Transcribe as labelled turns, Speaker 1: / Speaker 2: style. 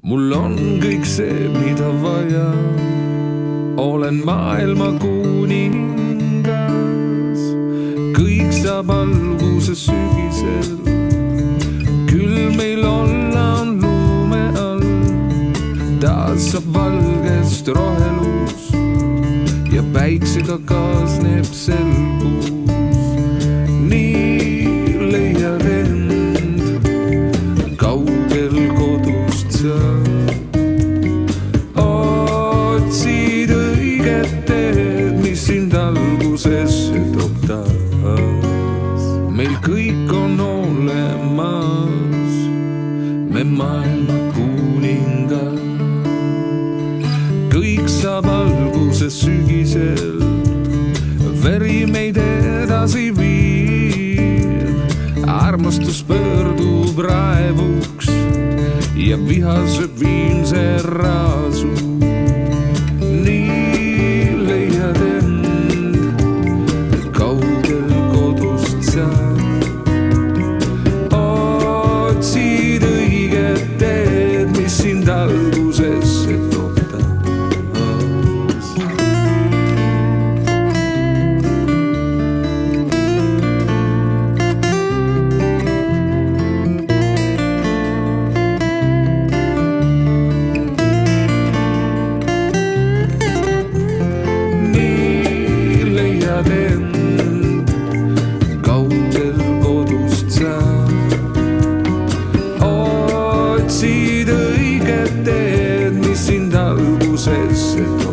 Speaker 1: mul on kõik see, mida vaja. Olen maailma kuningas, kõik saab alguse sügisel. Küll meil olla on lume all, taas saab valgest rohelus ja päiksega kaasneb selgus. Nii leiad end kaugel kodust sa. Otsid õiget teed, mis sind algusesse toob taas. Meil kõik on olemas, me maailma kuningas. Kõik saab alguse sügisel, veri meid edasi viib. Armastus pöördub raevuks ja viha sööb viimse raasu. Nii leiad end kaugel kodust sa. Otsid õiget teed, mis sind algusesse toob taas. Kaugel kodust sa. Otsid õiget teed, mis sind algusesse toob.